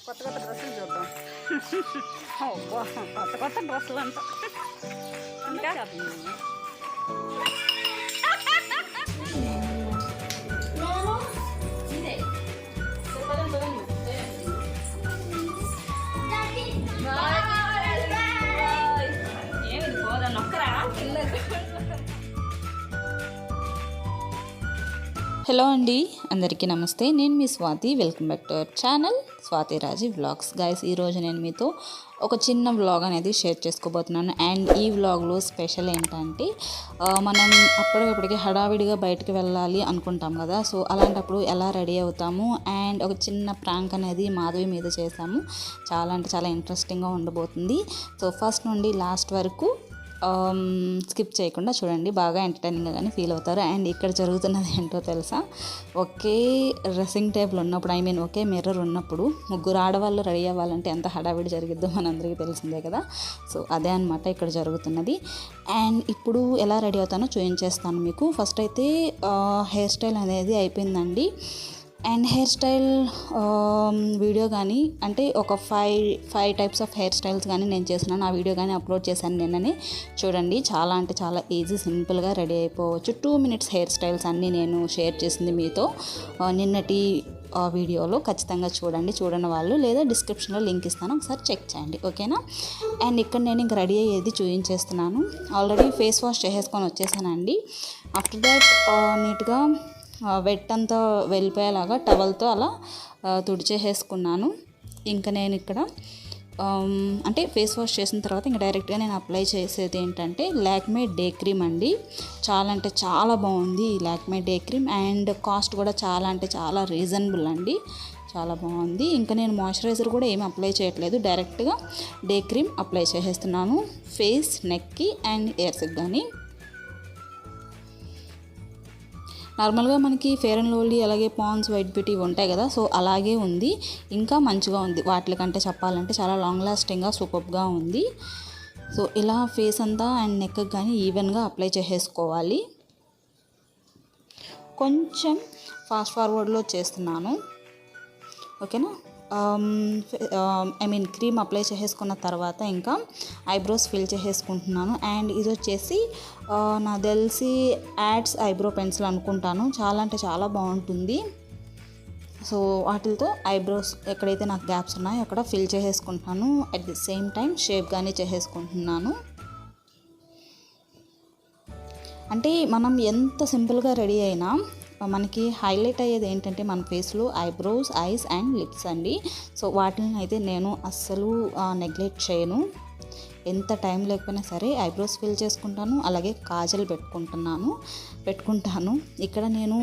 కొత్త కొత్త డ్రెస్సులు చూద్దాం. కొత్త కొత్త డ్రెస్సులు అంట. ఇంకా ఏమి పోదా నొక్కరా పిల్లలు. హలో అండి, అందరికీ నమస్తే. నేను మీ Swathi. Welcome back to our channel Swathiraji vlogs. Guys, ఈరోజు నేను మీతో ఒక చిన్న వ్లాగ్ అనేది షేర్ చేసుకోబోతున్నాను. అండ్ ఈ వ్లాగ్లో స్పెషల్ ఏంటంటే మనం అప్పటికప్పటికి హడావిడిగా బయటకు వెళ్ళాలి అనుకుంటాం కదా. సో అలాంటప్పుడు ఎలా రెడీ అవుతాము అండ్ ఒక చిన్న ప్రాంక్ అనేది మాధవి మీద చేసాము. చాలా అంటే చాలా ఇంట్రెస్టింగ్గా ఉండబోతుంది. సో ఫస్ట్ నుండి లాస్ట్ వరకు స్కిప్ చేయకుండా చూడండి. బాగా ఎంటర్టైనింగ్గా కానీ ఫీల్ అవుతారు. అండ్ ఇక్కడ జరుగుతున్నది ఏంటో తెలుసా, ఒకే డ్రెస్సింగ్ టేబుల్ ఉన్నప్పుడు, ఒకే మిర్రర్ ఉన్నప్పుడు ముగ్గురు ఆడవాళ్ళు రెడీ అవ్వాలంటే ఎంత హడావిడి జరిగిద్దో మనందరికీ తెలిసిందే కదా. సో అదే అనమాట ఇక్కడ జరుగుతున్నది. అండ్ ఇప్పుడు ఎలా రెడీ అవుతానో చూపించేస్తాను మీకు. ఫస్ట్ అయితే హెయిర్ స్టైల్ అనేది అయిపోయిందండి. అండ్ హెయిర్ స్టైల్ వీడియో కానీ అంటే ఒక five types of hair styles కానీ నేను చేస్తున్నాను. ఆ వీడియో కానీ అప్లోడ్ చేశాను నిన్ననే. చూడండి, చాలా అంటే చాలా ఈజీ, సింపుల్గా రెడీ అయిపోవచ్చు. 2 minutes హెయిర్ స్టైల్స్ అన్నీ నేను షేర్ చేసింది మీతో నిన్నటి వీడియోలో. ఖచ్చితంగా చూడని వాళ్ళు, లేదా డిస్క్రిప్షన్లో లింక్ ఇస్తాను, ఒకసారి చెక్ చేయండి, ఓకేనా. అండ్ ఇక్కడ నేను ఇంక రెడీ అయ్యేది చూపించేస్తున్నాను. ఆల్రెడీ ఫేస్ వాష్ చేసేసుకొని వచ్చేసానండి. ఆఫ్టర్ దాట్ నీట్గా వెట్ అంతా వెళ్ళిపోయేలాగా టవల్తో అలా తుడిచేసేసుకున్నాను. ఇంకా నేను ఇక్కడ అంటే ఫేస్ వాష్ చేసిన తర్వాత ఇంకా డైరెక్ట్గా నేను అప్లై చేసేది ఏంటంటే లాక్మే డే క్రీమ్ అండి. చాలా అంటే చాలా బాగుంది ఈ Lakme day cream. And cost కూడా చాలా అంటే చాలా రీజనబుల్ అండి, చాలా బాగుంది. ఇంకా నేను మాయిశ్చరైజర్ కూడా ఏమి అప్లై చేయట్లేదు, డైరెక్ట్గా డే క్రీమ్ అప్లై చేసేస్తున్నాను ఫేస్, నెక్కి అండ్ ఇయర్స్కి కానీ. నార్మల్గా మనకి ఫెయిర్ అండ్ లవ్లీ అలాగే పాండ్స్, వైట్ బ్యూటీ ఉంటాయి కదా. సో అలాగే ఉంది, ఇంకా మంచిగా ఉంది వాటికంటే చెప్పాలంటే. చాలా లాంగ్ లాస్టింగ్గా సూపర్గా ఉంది. సో ఇలా ఫేస్ అంతా అండ్ నెక్కి కానీ ఈవెన్గా అప్లై చేసేసుకోవాలి. కొంచెం ఫాస్ట్ ఫార్వర్డ్లో చేస్తున్నాను, ఓకేనా. క్రీమ్ అప్లై చేసేసుకున్న తర్వాత ఇంకా ఐబ్రోస్ ఫిల్ చేసేసుకుంటున్నాను. అండ్ ఇది వచ్చేసి నాకు తెలిసి యాడ్స్ ఐబ్రో పెన్సిల్ అనుకుంటాను. చాలా అంటే చాలా బాగుంటుంది. సో వాటితో ఐబ్రోస్ ఎక్కడైతే నాకు గ్యాప్స్ ఉన్నాయో అక్కడ ఫిల్ చేసేసుకుంటున్నాను. At the same time shape కానీ చేసేసుకుంటున్నాను. అంటే మనం ఎంత సింపుల్గా రెడీ అయినా మనకి హైలైట్ అయ్యేది ఏంటంటే మన ఫేస్లో ఐబ్రోస్, ఐస్ అండ్ లిప్స్ అండి. సో వాటిని అయితే నేను అస్సలు నెగ్లెక్ట్ చేయను. ఎంత టైం లేకపోయినా సరే ఐబ్రోస్ ఫిల్ చేసుకుంటాను, అలాగే కాజల్ పెట్టుకుంటాను. ఇక్కడ నేను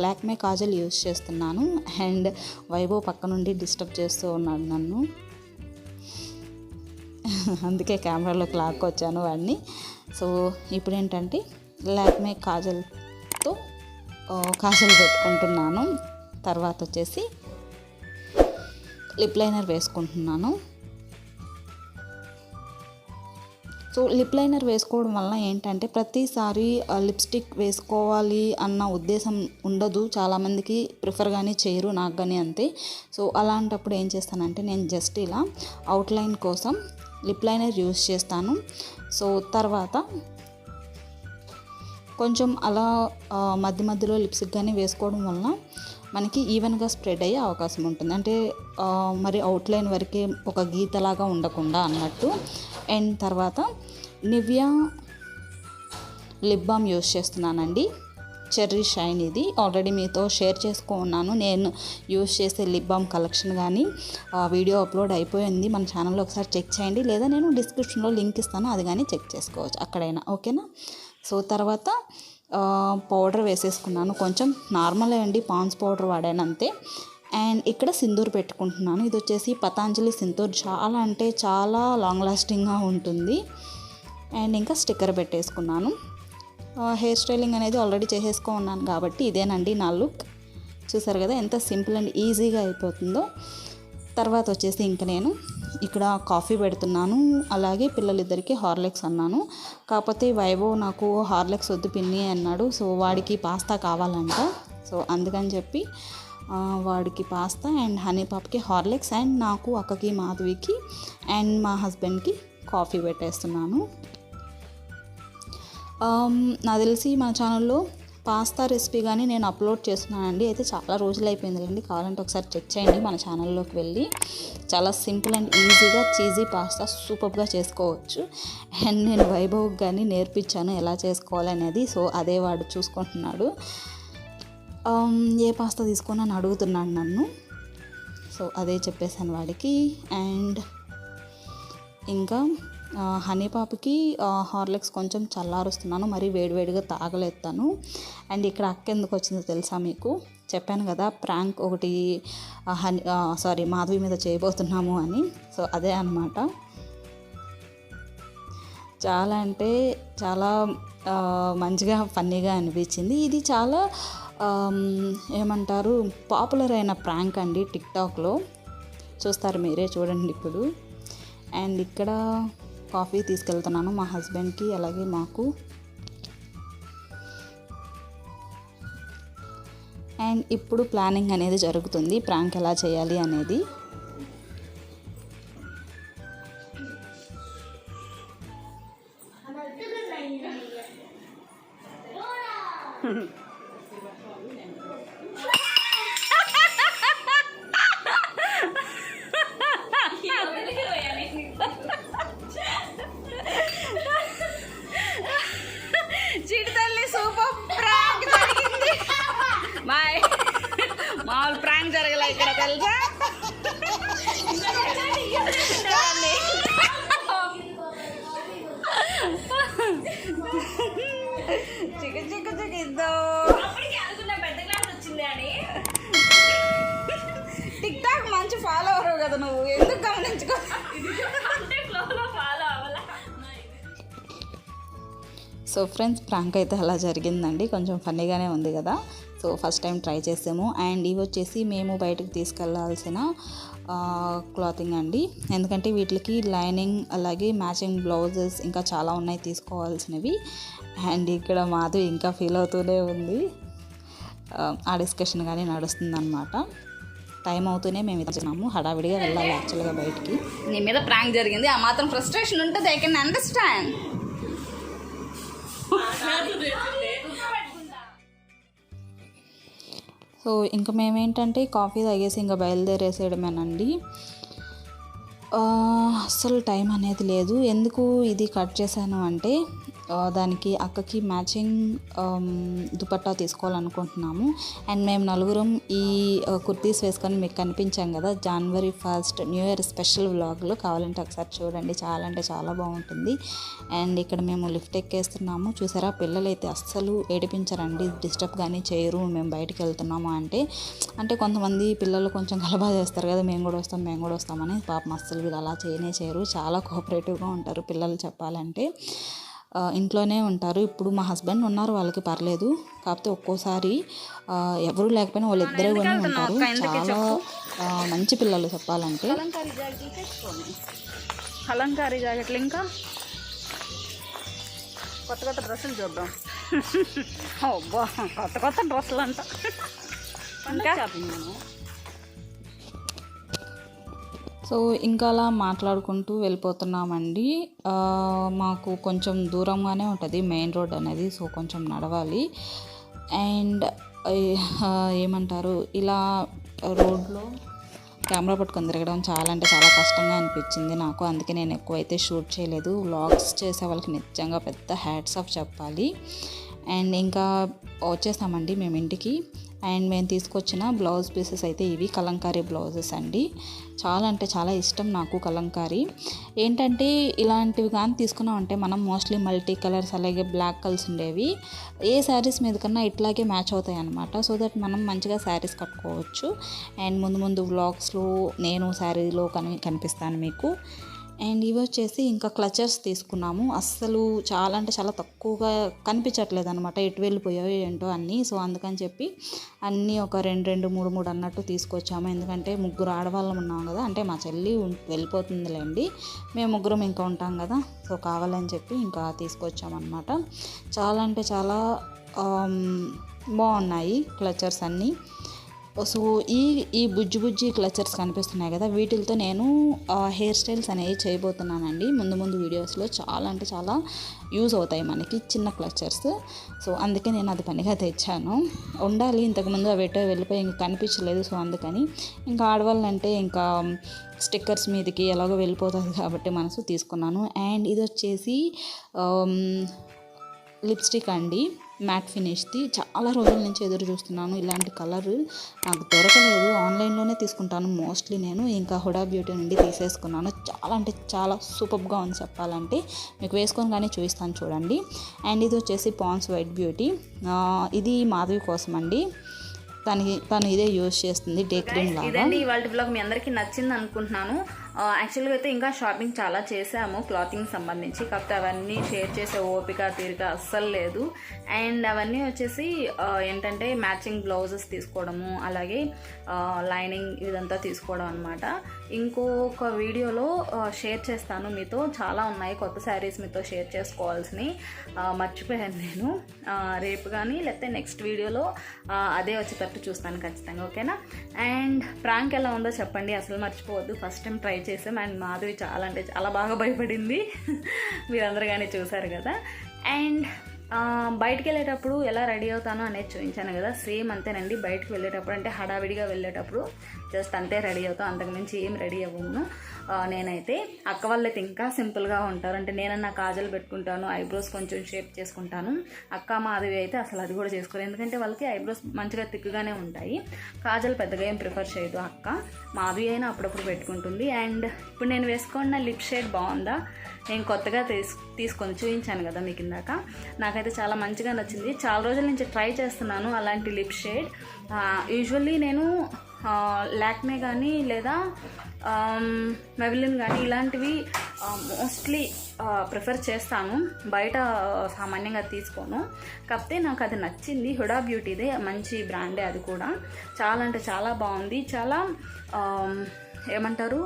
లాక్మే కాజల్ యూస్ చేస్తున్నాను. అండ్ వైభవ్ పక్క నుండి డిస్టర్బ్ చేస్తూ ఉన్నాడు నన్ను, అందుకే కెమెరాలోకి లాక్కొచ్చాను వాడిని. సో ఇప్పుడు ఏంటంటే లాక్మే కాజల్తో కాజల్ పెట్టుకుంటున్నాను. తర్వాత వచ్చేసి లిప్ లైనర్ వేసుకుంటున్నాను. సో లిప్ లైనర్ వేసుకోవడం వల్ల ఏంటంటే ప్రతిసారి లిప్స్టిక్ వేసుకోవాలి అన్న ఉద్దేశం ఉండదు, చాలామందికి ప్రిఫర్ కానీ చేయరు, నాకు కానీ అంతే. సో అలాంటప్పుడు ఏం చేస్తానంటే నేను జస్ట్ ఇలా అవుట్లైన్ కోసం లిప్ లైనర్ యూస్ చేస్తాను. సో తర్వాత కొంచెం అలా మధ్యలో లిప్స్టిక్ కానీ వేసుకోవడం వలన మనకి ఈవెన్గా స్ప్రెడ్ అయ్యే అవకాశం ఉంటుంది. అంటే మరి అవుట్లైన్ వరకే ఒక గీతలాగా ఉండకుండా అన్నట్టు. అండ్ తర్వాత నివియా లిప్ బామ్ యూస్ చేస్తున్నానండి, చెర్రీ షైన్. ఇది ఆల్రెడీ మీతో షేర్ చేసుకున్నాను. నేను యూస్ చేసే లిప్ బామ్ కలెక్షన్ కానీ వీడియో అప్లోడ్ అయిపోయింది మన ఛానల్లో, ఒకసారి చెక్ చేయండి, లేదా నేను డిస్క్రిప్షన్లో లింక్ ఇస్తాను, అది కానీ చెక్ చేసుకోవచ్చు అక్కడైనా, ఓకేనా. సో తర్వాత పౌడర్ వేసేసుకున్నాను. కొంచెం నార్మల్ అండి, పాండ్స్ పౌడర్ వాడాను అంతే. అండ్ ఇక్కడ సింధూర్ పెట్టుకుంటున్నాను. ఇది వచ్చేసి పతాంజలి సింధూర్, చాలా అంటే చాలా లాంగ్ లాస్టింగ్గా ఉంటుంది. అండ్ ఇంకా స్టిక్కర్ పెట్టేసుకున్నాను. హెయిర్ స్టైలింగ్ అనేది ఆల్రెడీ చేసేసుకున్నాను కాబట్టి ఇదేనండి నా లుక్. చూసారు కదా ఎంత సింపుల్ అండ్ ఈజీగా అయిపోతుందో. తర్వాత వచ్చేసి ఇంకా నేను ఇక్కడ కాఫీ పెడుతున్నాను, అలాగే పిల్లలిద్దరికి హార్లిక్స్ అన్నాను. కాకపోతే వైభవ్ నాకు హార్లిక్స్ వద్దు పిన్ని అన్నాడు. సో వాడికి పాస్తా కావాలంట. సో అందుకని చెప్పి వాడికి పాస్తా అండ్ హనీ పాప్కి హార్లిక్స్ అండ్ నాకు అక్కకి మాధవికి అండ్ మా హస్బెండ్కి కాఫీ పెట్టేస్తున్నాను. నాకు తెలిసి మన ఛానల్లో పాస్తా రెసిపీ కానీ నేను అప్లోడ్ చేస్తున్నానండి. అయితే చాలా రోజులు అయిపోయిందిలేండి, కావాలంటే ఒకసారి చెక్ చేయండి మన ఛానల్లోకి వెళ్ళి. చాలా సింపుల్ అండ్ ఈజీగా చీజీ పాస్తా సూపర్గా చేసుకోవచ్చు. అండ్ నేను వైభవ్కి కానీ నేర్పించాను ఎలా చేసుకోవాలనేది. సో అదే వాడు చూసుకుంటున్నాడు. ఏ పాస్తా తీసుకొని అడుగుతున్నాడు నన్ను. సో అదే చెప్పేశాను వాడికి. అండ్ ఇంకా హనీ పాప్కి హార్లిక్స్ కొంచెం చల్లారుస్తున్నాను, మరి వేడివేడిగా తాగలేస్తాను. అండ్ ఇక్కడ అక్క ఎందుకు వచ్చిందో తెలుసా మీకు? చెప్పాను కదా ప్రాంక్ ఒకటి మాధవి మీద చేయబోతున్నాము అని. సో అదే అన్నమాట. చాలా అంటే చాలా మంచిగా ఫన్నీగా అనిపించింది. ఇది చాలా ఏమంటారు పాపులర్ అయిన ప్రాంక్ అండి టిక్టాక్లో. చూస్తారు మీరే, చూడండి ఇప్పుడు. అండ్ ఇక్కడ కాఫీ తీసుకెళ్తున్నాను మా హస్బెండ్కి అలాగే మాకు. అండ్ ఇప్పుడు ప్లానింగ్ అనేది జరుగుతుంది, ప్రాంక్ ఎలా చేయాలి అనేది. చిడితల్లి సూపర్ ప్రాంక్ జరిగింది. మామూలు ప్రాంక్ జరగలే ఇక్కడ తెలుసా. చికెన్ చికెన్ చికెన్ ఇద్దాం. పెద్ద క్లాస్ వచ్చింది అని టిక్ టాక్ మంచి ఫాలో అవరు కదా నువ్వు, ఎందుకు గమనించుకో. సో ఫ్రెండ్స్, ప్రాంక్ అయితే అలా జరిగిందండి, కొంచెం ఫన్నీగానే ఉంది కదా. సో ఫస్ట్ టైం ట్రై చేసాము. అండ్ ఇవి వచ్చేసి మేము బయటకు తీసుకెళ్లాల్సిన క్లాతింగ్ అండి, ఎందుకంటే వీటికి లైనింగ్ అలాగే మ్యాచింగ్ బ్లౌజెస్ ఇంకా చాలా ఉన్నాయి తీసుకోవాల్సినవి. అండ్ ఇక్కడ మాధవి ఇంకా ఫీల్ అవుతూనే ఉంది, ఆ డిస్కషన్ కానీ నడుస్తుంది అన్నమాట. టైం అవుతూనే మేము ఇస్తున్నాము, హడావిడిగా వెళ్ళాలి యాక్చువల్గా బయటికి. నీ మీద ప్రాంక్ జరిగింది, ఆ మాత్రం ఫ్రస్ట్రేషన్ ఉంటుంది. I can understand. సో ఇంకా మేమేంటంటే కాఫీ తాగేసి ఇంకా బయలుదేరేసేయడమేనండి. అస్సలు టైం అనేది లేదు. ఎందుకు ఇది కట్ చేశాను అంటే దానికి అక్కకి మ్యాచింగ్ దుపట్టా తీసుకోవాలనుకుంటున్నాము. అండ్ మేము నలుగురం ఈ కుర్తీస్ వేసుకొని మీకు కనిపించాం కదా January 1st new year special వ్లాగ్లో, కావాలంటే ఒకసారి చూడండి, చాలా అంటే చాలా బాగుంటుంది. అండ్ ఇక్కడ మేము లిఫ్ట్ ఎక్కేస్తున్నాము. చూసారా, పిల్లలైతే అస్సలు ఏడిపించరండి, డిస్టర్బ్ కానీ చేయరు మేము బయటికి వెళ్తున్నాము అంటే కొంతమంది పిల్లలు కొంచెం గలబా చేస్తారు కదా, మేము కూడా వస్తామని. పాపం అస్సలు వీళ్ళు అలా చేయరు, చాలా కోఆపరేటివ్గా ఉంటారు పిల్లలు చెప్పాలంటే. ఇంట్లోనే ఉంటారు. ఇప్పుడు మా హస్బెండ్ ఉన్నారు, వాళ్ళకి పర్లేదు. కాకపోతే ఒక్కోసారి ఎవరు లేకపోయినా వాళ్ళిద్దరే కూడా ఉంటారు. చాలా మంచి పిల్లలు చెప్పాలంటే. కలంకారీ జాకెట్లు ఇంకా కొత్త డ్రెస్సులు చూద్దాం. కొత్త డ్రెస్సులు అంట. ఇంకా సో ఇంకా అలా మాట్లాడుకుంటూ వెళ్ళిపోతున్నామండి. మాకు కొంచెం దూరంగానే ఉంటుంది మెయిన్ రోడ్ అనేది, సో కొంచెం నడవాలి. అండ్ ఏమంటారు, ఇలా రోడ్లో కెమెరా పట్టుకొని తిరగడం చాలా అంటే చాలా కష్టంగా అనిపించింది నాకు. అందుకే నేను ఎక్కువైతే షూట్ చేయలేదు. వ్లాగ్స్ చేసే వాళ్ళకి నిజంగా పెద్ద హ్యాట్స్ ఆఫ్ చెప్పాలి. అండ్ ఇంకా వచ్చేసామండి మేము ఇంటికి. అండ్ మేము తీసుకొచ్చిన బ్లౌజ్ పీసెస్ అయితే ఇవి కలంకారీ బ్లౌజెస్ అండి. చాలా అంటే చాలా ఇష్టం నాకు కలంకారీ. ఏంటంటే ఇలాంటివి కానీ తీసుకున్నామంటే మనం మోస్ట్లీ మల్టీ కలర్స్ అలాగే బ్లాక్ కలర్స్ ఉండేవి ఏ శారీస్ మీద కన్నా ఇట్లాగే మ్యాచ్ అవుతాయి అన్నమాట. సో దట్ మనం మంచిగా శారీస్ కట్టుకోవచ్చు. అండ్ ముందు వ్లాగ్స్లో నేను శారీలో కనిపిస్తాను మీకు. అండ్ ఇవి వచ్చేసి ఇంకా క్లచర్స్ తీసుకున్నాము. అస్సలు చాలా అంటే చాలా తక్కువగా కనిపించట్లేదు అనమాట, ఎటు వెళ్ళిపోయాయో ఏంటో అన్నీ. సో అందుకని చెప్పి అన్నీ ఒక 2 3 అన్నట్టు తీసుకొచ్చాము. ఎందుకంటే ముగ్గురు ఆడవాళ్ళం ఉన్నాం కదా, అంటే మా చెల్లి వెళ్ళిపోతుందిలేండి, మేము ముగ్గురం ఇంకా ఉంటాం కదా, సో కావాలని చెప్పి ఇంకా తీసుకొచ్చామన్నమాట. చాలా అంటే చాలా బాగున్నాయి క్లచర్స్ అన్నీ. సో ఈ బుజ్జి బుజ్జి క్లచర్స్ కనిపిస్తున్నాయి కదా, వీటితో నేను హెయిర్ స్టైల్స్ అనేవి చేయబోతున్నానండి. ముందు వీడియోస్లో చాలా అంటే చాలా యూజ్ అవుతాయి మనకి చిన్న క్లచర్స్. సో అందుకే నేను అది పనిగా తెచ్చాను. ఉండాలి, ఇంతకుముందు అవి ఎటో వెళ్ళిపోయి ఇంకా కనిపించలేదు. సో అందుకని ఇంకా ఆడవాళ్ళంటే ఇంకా స్టిక్కర్స్ మీదకి ఎలాగో వెళ్ళిపోతుంది కాబట్టి మనసు తీసుకున్నాను. అండ్ ఇది వచ్చేసి లిప్స్టిక్ అండి, మ్యాట్ ఫినిష్ది. చాలా రోజుల నుంచి ఎదురు చూస్తున్నాను. ఇలాంటి కలర్ నాకు దొరకలేదు, ఆన్లైన్లోనే తీసుకుంటాను మోస్ట్లీ నేను. ఇంకా హుడా బ్యూటీ నుండి తీసేసుకున్నాను. చాలా అంటే చాలా సూపర్గా ఉంది చెప్పాలంటే. మీకు వేసుకొని కానీ చూపిస్తాను చూడండి. అండ్ ఇది వచ్చేసి పాండ్స్ వైట్ బ్యూటీ, ఇది మాధవి కోసం అండి. తను ఇదే యూజ్ చేస్తుంది డే క్రీమ్ లాగా. ఇదండి ఇవాళ బ్లాగ్, మీ అందరికీ నచ్చింది అనుకుంటున్నాను. యాక్చువల్గా అయితే ఇంకా షాపింగ్ చాలా చేసాము క్లాతింగ్ సంబంధించి, కాకపోతే అవన్నీ షేర్ చేసే ఓపిక తీరిక అస్సలు లేదు. అండ్ అవన్నీ వచ్చేసి ఏంటంటే మ్యాచింగ్ బ్లౌజెస్ తీసుకోవడము, అలాగే లైనింగ్ ఇదంతా తీసుకోవడం అనమాట. ఇంకొక వీడియోలో షేర్ చేస్తాను మీతో, చాలా ఉన్నాయి కొత్త శారీస్ మీతో షేర్ చేసుకోవాల్సినవి, మర్చిపోయాను నేను. రేపు కానీ లేకపోతే నెక్స్ట్ వీడియోలో అదే వచ్చేటట్టు చూస్తాను ఖచ్చితంగా, ఓకేనా. అండ్ ప్రాంక్ ఎలా ఉందో చెప్పండి, అసలు మర్చిపోవద్దు. ఫస్ట్ టైం ట్రై చేసాం అండ్ మాధవి చాలా అంటే చాలా బాగా భయపడింది. మీరందరూ కానీ చూసారు కదా. అండ్ బయటికి వెళ్ళేటప్పుడు ఎలా రెడీ అవుతానో అనేది చూపించాను కదా, సేమ్ అంతేనండి. బయటకు వెళ్ళేటప్పుడు అంటే హడావిడిగా వెళ్ళేటప్పుడు జస్ట్ అంతే రెడీ అవుతాం, అంతకుమించి ఏం రెడీ అవ్వను నేనైతే. అక్క వాళ్ళైతే ఇంకా సింపుల్గా ఉంటారు. అంటే నేనన్నా కాజల్ పెట్టుకుంటాను, ఐబ్రోస్ కొంచెం షేప్ చేసుకుంటాను. అక్క మాధవి అయితే అసలు అది కూడా చేసుకోరు, ఎందుకంటే వాళ్ళకి ఐబ్రోస్ మంచిగా తిక్కుగానే ఉంటాయి. కాజల్ పెద్దగా ఏం ప్రిఫర్ చేయదు అక్క. మాధవి అయినా అప్పుడప్పుడు పెట్టుకుంటుంది. అండ్ ఇప్పుడు నేను వేసుకున్న లిప్ షేడ్ బాగుందా, నేను కొత్తగా తీసుకొని చూపించాను కదా మీకు ఇందాక, నాకైతే చాలా మంచిగా నచ్చింది. చాలా రోజుల నుంచి ట్రై చేస్తున్నాను అలాంటి లిప్ షేడ్. యూజువల్లీ నేను లాక్మే కానీ లేదా మెబిలిన్ కానీ ఇలాంటివి మోస్ట్లీ ప్రిఫర్ చేస్తాను, బయట సామాన్యంగా తీసుకోను. కాకపోతే నాకు అది నచ్చింది, హుడా బ్యూటీదే, మంచి బ్రాండే అది కూడా. చాలా అంటే చాలా బాగుంది, చాలా ఏమంటారు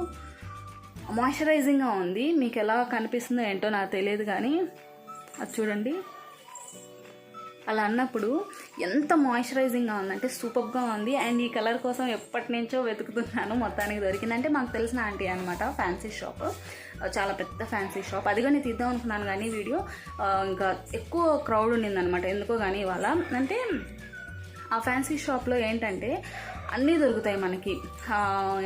మాయిశ్చరైజింగ్గా ఉంది. మీకు ఎలా కనిపిస్తుందో ఏంటో నాకు తెలియదు కానీ అది చూడండి. అలా అన్నప్పుడు ఎంత మాయిశ్చరైజింగ్గా ఉందంటే సూపర్గా ఉంది. అండ్ ఈ కలర్ కోసం ఎప్పటి నుంచో వెతుకుతున్నాను, మొత్తానికి దొరికిందంటే మాకు తెలిసిన ఆంటీ అనమాట, ఫ్యాన్సీ షాప్, చాలా పెద్ద ఫ్యాన్సీ షాప్. అది కానీ తీద్దాం అనుకున్నాను కానీ వీడియో ఇంకా ఎక్కువ క్రౌడ్ ఉండిందనమాట ఎందుకో కానీ ఇవాళ. అంటే ఆ ఫ్యాన్సీ షాప్లో ఏంటంటే అన్నీ దొరుకుతాయి మనకి,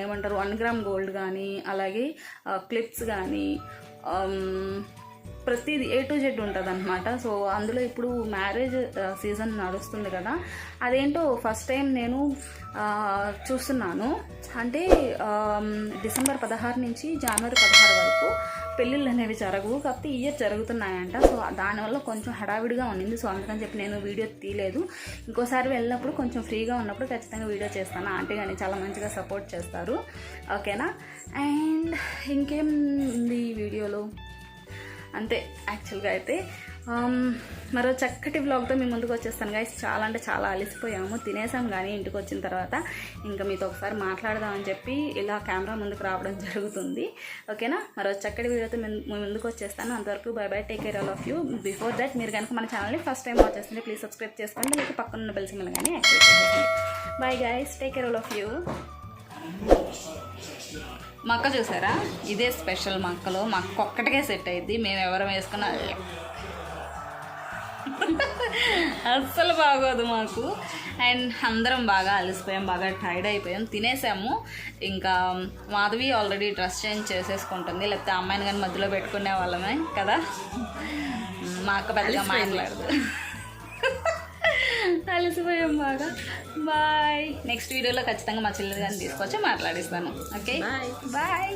ఏమంటారు 1 గ్రామ్ గోల్డ్ కానీ, అలాగే క్లిప్స్ కానీ, ప్రతిదీ A to Z ఉంటుంది అనమాట. సో అందులో ఇప్పుడు మ్యారేజ్ సీజన్ నడుస్తుంది కదా, అదేంటో ఫస్ట్ టైం నేను చూస్తున్నాను. అంటే డిసెంబర్ 16 నుంచి జనవరి 16 వరకు పెళ్ళిళ్ళు అనేవి జరగవు, కాకపోతే ఈ ఇయర్ జరుగుతున్నాయంట. సో దానివల్ల కొంచెం హడావిడిగా ఉండింది. సో అందుకని చెప్పి నేను వీడియో తీయలేదు. ఇంకోసారి వెళ్ళినప్పుడు కొంచెం ఫ్రీగా ఉన్నప్పుడు ఖచ్చితంగా వీడియో చేస్తాను. ఆంటీ కానీ చాలా మంచిగా సపోర్ట్ చేస్తారు, ఓకేనా. అండ్ ఇంకేం ఉంది ఈ వీడియోలో, అంతే యాక్చువల్గా అయితే. మరో చక్కటి వ్లాగ్తో మీ ముందుకు వచ్చేస్తాను గైస్. చాలా అంటే చాలా అలసిపోయాము, తినేసాం కానీ ఇంటికి వచ్చిన తర్వాత ఇంకా మీతో ఒకసారి మాట్లాడదామని చెప్పి ఇలా కెమెరా ముందుకు రావడం జరుగుతుంది, ఓకేనా. మరో చక్కటి వీడియోతో మీ ముందుకు వచ్చేస్తాను. అంతవరకు by by, take care all of you. Before that మీరు కనుక మన ఛానల్ని ఫస్ట్ టైం వాచ్ చేస్తుంటే ప్లీజ్ సబ్స్క్రైబ్ చేసుకోండి, లేక పక్కన ఉన్న బెల్ సింబల్ కానీ యాక్టివేట్ చేసుకోండి. Bye guys, take care all of you. మక్క చూసారా, ఇదే స్పెషల్ మక్కలో. మక్క ఒక్కటికే సెట్ అయ్యిద్ది, మేము ఎవరం వేసుకున్నా అస్సలు బాగోదు మాకు. అండ్ అందరం బాగా అలసిపోయాం, బాగా టైర్డ్ అయిపోయాం, తినేసాము. ఇంకా మాధవి ఆల్రెడీ డ్రెస్ చేంజ్ చేసేసుకుంటుంది, లేకపోతే అమ్మాయిని కానీ మధ్యలో పెట్టుకునే వాళ్ళమే కదా. మా అక్క పెద్దగా మాట్లాడదు, అలసిపోయాం బాగా. బాయ్. నెక్స్ట్ వీడియోలో ఖచ్చితంగా మా చెల్లెలు కానీ తీసుకొచ్చి మాట్లాడిస్తాను, ఓకే. బాయ్.